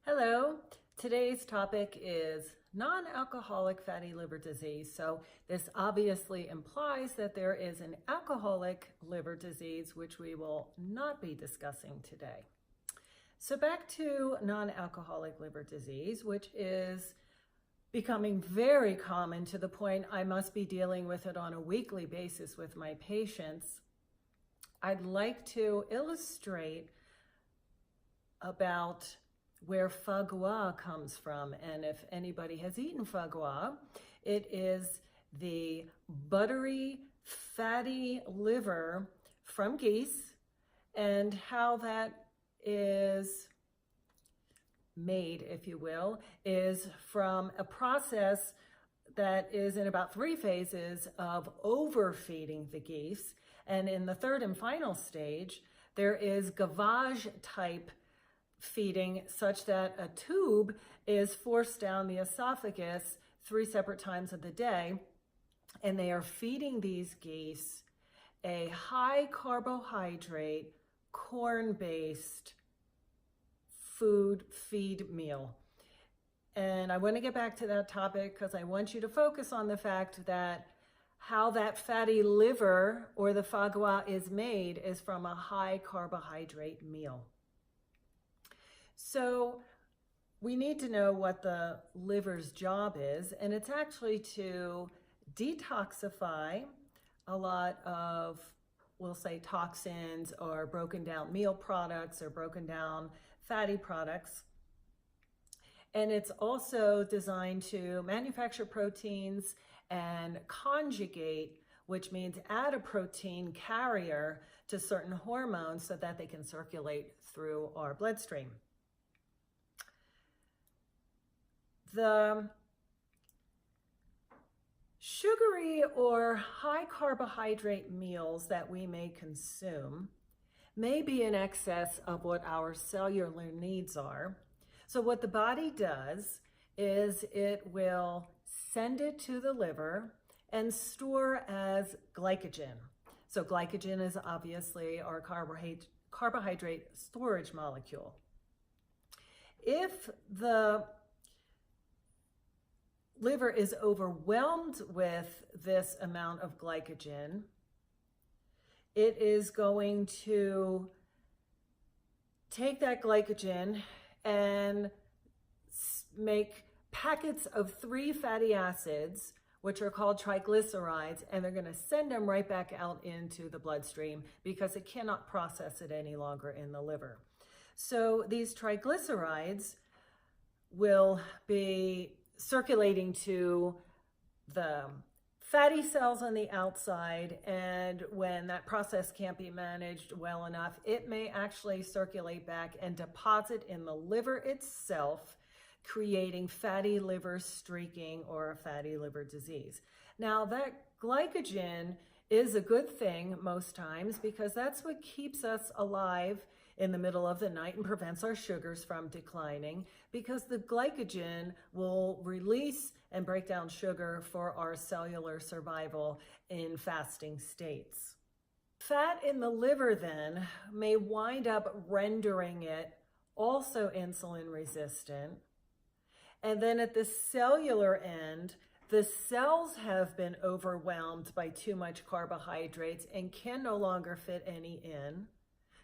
Hello, today's topic is non-alcoholic fatty liver disease. So this obviously implies that there is an alcoholic liver disease, which we will not be discussing today. So back to non-alcoholic liver disease, which is becoming very common to the point I must be dealing with it on a weekly basis with my patients. I'd like to illustrate about where foie gras comes from. And if anybody has eaten foie gras, it is the buttery, fatty liver from geese, and how that is made, if you will, is from a process that is in about 3 phases of overfeeding the geese. And in the third and final stage, there is gavage type feeding, such that a tube is forced down the esophagus 3 separate times of the day, and they are feeding these geese a high carbohydrate, corn-based feed meal. And I want to get back to that topic because I want you to focus on the fact that how that fatty liver or the foie gras is made is from a high carbohydrate meal. So we need to know what the liver's job is, and it's actually to detoxify a lot of, we'll say, toxins or broken down meal products or broken down fatty products. And it's also designed to manufacture proteins and conjugate, which means add a protein carrier to certain hormones so that they can circulate through our bloodstream. The sugary or high carbohydrate meals that we may consume may be in excess of what our cellular needs are. So what the body does is it will send it to the liver and store as glycogen. So glycogen is obviously our carbohydrate storage molecule. If the liver is overwhelmed with this amount of glycogen, it is going to take that glycogen and make packets of 3 fatty acids, which are called triglycerides, and they're going to send them right back out into the bloodstream because it cannot process it any longer in the liver. So these triglycerides will be circulating to the fatty cells on the outside, and when that process can't be managed well enough, it may actually circulate back and deposit in the liver itself, creating fatty liver streaking or a fatty liver disease. Now, that glycogen is a good thing most times because that's what keeps us alive in the middle of the night and prevents our sugars from declining, because the glycogen will release and break down sugar for our cellular survival in fasting states. Fat in the liver then may wind up rendering it also insulin resistant. And then at the cellular end, the cells have been overwhelmed by too much carbohydrates and can no longer fit any in,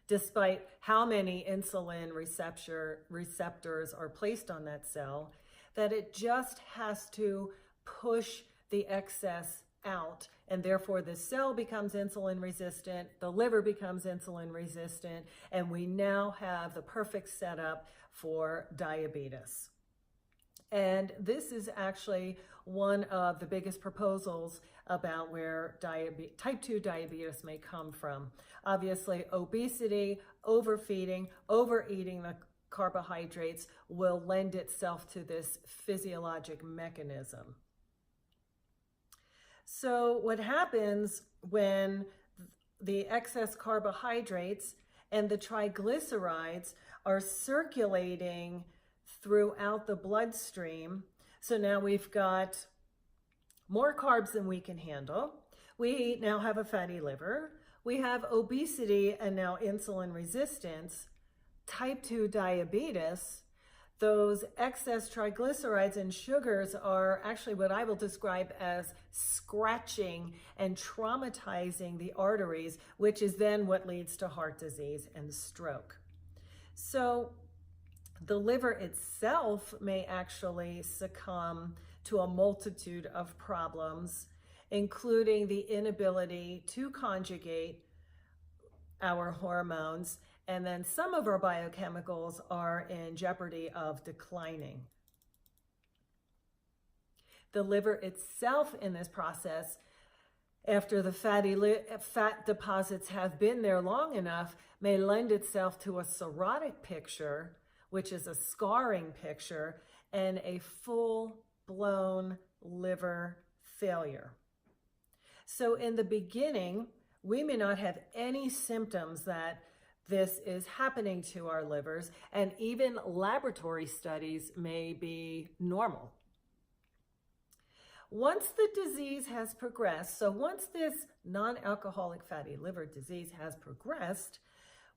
despite how many insulin receptors are placed on that cell, that it just has to push the excess out, and therefore the cell becomes insulin resistant, the liver becomes insulin resistant, and we now have the perfect setup for diabetes. And this is actually one of the biggest proposals about where type 2 diabetes may come from. Obviously, obesity, overfeeding, overeating the carbohydrates will lend itself to this physiologic mechanism. So what happens when the excess carbohydrates and the triglycerides are circulating throughout the bloodstream? So now we've got more carbs than we can handle. We now have a fatty liver. We have obesity and now insulin resistance, type 2 diabetes. those excess triglycerides and sugars are actually what I will describe as scratching and traumatizing the arteries, which is then what leads to heart disease and stroke. So the liver itself may actually succumb to a multitude of problems, including the inability to conjugate our hormones, and then some of our biochemicals are in jeopardy of declining. The liver itself in this process, after the fat deposits have been there long enough, may lend itself to a cirrhotic picture, which is a scarring picture, and a full-blown liver failure. So in the beginning, we may not have any symptoms that this is happening to our livers, and even laboratory studies may be normal. Once the disease has progressed, so once this non-alcoholic fatty liver disease has progressed,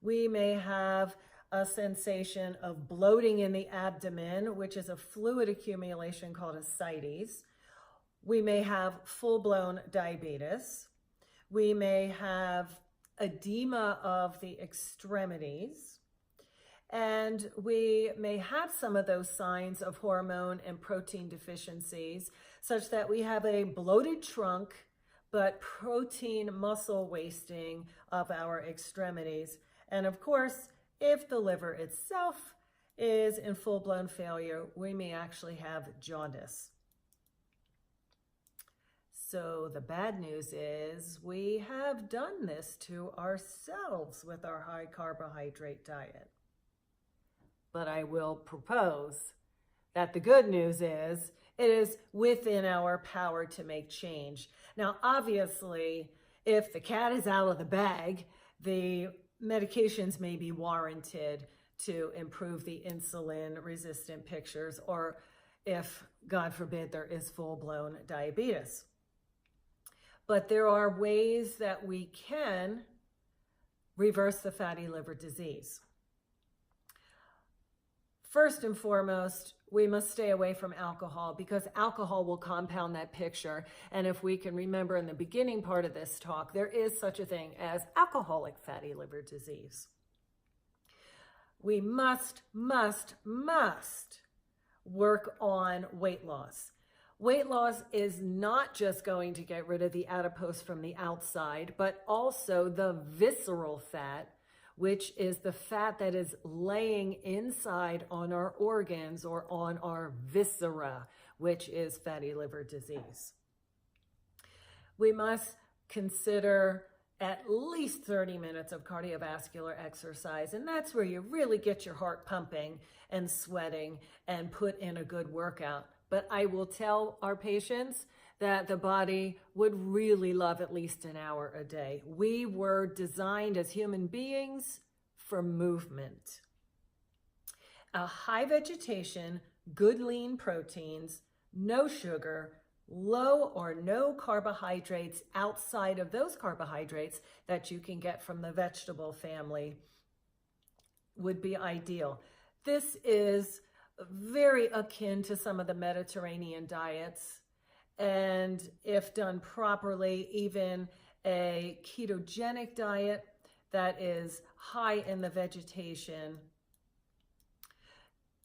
we may have a sensation of bloating in the abdomen, which is a fluid accumulation called ascites. We may have full-blown diabetes. We may have edema of the extremities, and we may have some of those signs of hormone and protein deficiencies, such that we have a bloated trunk, but protein muscle wasting of our extremities. And of course, if the liver itself is in full-blown failure, we may actually have jaundice. So the bad news is we have done this to ourselves with our high carbohydrate diet. But I will propose that the good news is it is within our power to make change. Now, obviously, if the cat is out of the bag, the medications may be warranted to improve the insulin resistant pictures, or if, God forbid, there is full-blown diabetes. But there are ways that we can reverse the fatty liver disease. First and foremost, we must stay away from alcohol, because alcohol will compound that picture. And if we can remember in the beginning part of this talk, there is such a thing as alcoholic fatty liver disease. We must work on weight loss. Weight loss is not just going to get rid of the adipose from the outside, but also the visceral fat, which is the fat that is laying inside on our organs or on our viscera, which is fatty liver disease. We must consider at least 30 minutes of cardiovascular exercise, and that's where you really get your heart pumping and sweating and put in a good workout. But I will tell our patients that the body would really love at least an hour a day. We were designed as human beings for movement. A high vegetation, good lean proteins, no sugar, low or no carbohydrates outside of those carbohydrates that you can get from the vegetable family would be ideal. This is very akin to some of the Mediterranean diets, and if done properly, even a ketogenic diet that is high in the vegetation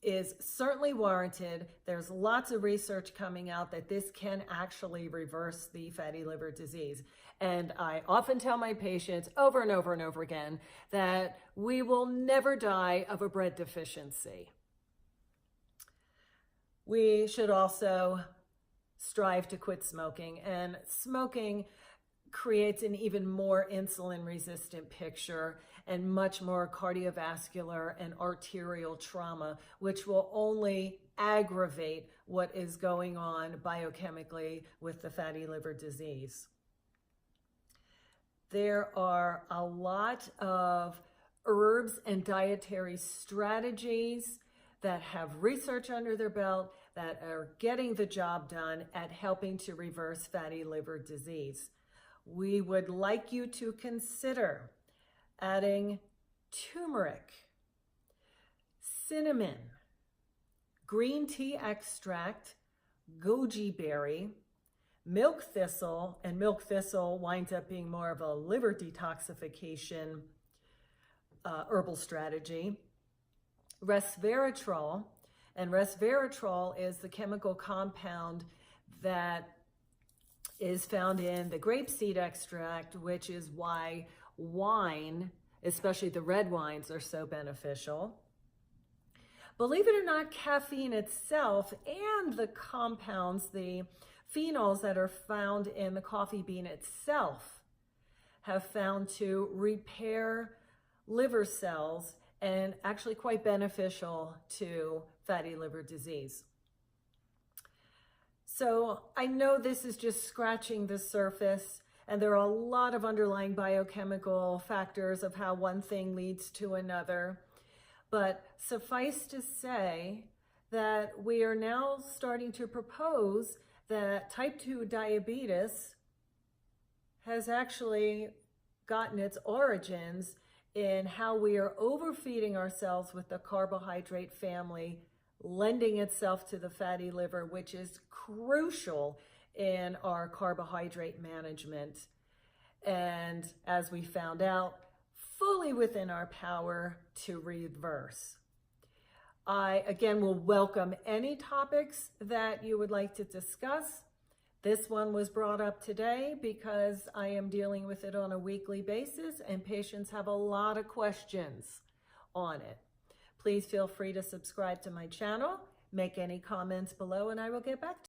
is certainly warranted. There's lots of research coming out that this can actually reverse the fatty liver disease. And I often tell my patients over and over and over again that we will never die of a bread deficiency. We should also strive to quit smoking, and smoking creates an even more insulin resistant picture and much more cardiovascular and arterial trauma, which will only aggravate what is going on biochemically with the fatty liver disease. There are a lot of herbs and dietary strategies that have research under their belt that are getting the job done at helping to reverse fatty liver disease. We would like you to consider adding turmeric, cinnamon, green tea extract, goji berry, milk thistle, and milk thistle winds up being more of a liver detoxification herbal strategy, resveratrol, and resveratrol is the chemical compound that is found in the grapeseed extract, which is why wine, especially the red wines, are so beneficial. Believe it or not, caffeine itself and the compounds, the phenols that are found in the coffee bean itself, have found to repair liver cells and actually quite beneficial to fatty liver disease. So I know this is just scratching the surface, and there are a lot of underlying biochemical factors of how one thing leads to another. But suffice to say that we are now starting to propose that type 2 diabetes has actually gotten its origins in how we are overfeeding ourselves with the carbohydrate family, lending itself to the fatty liver, which is crucial in our carbohydrate management. And as we found out, fully within our power to reverse. I, again, will welcome any topics that you would like to discuss. This one was brought up today because I am dealing with it on a weekly basis and patients have a lot of questions on it. Please feel free to subscribe to my channel, make any comments below, and I will get back to you.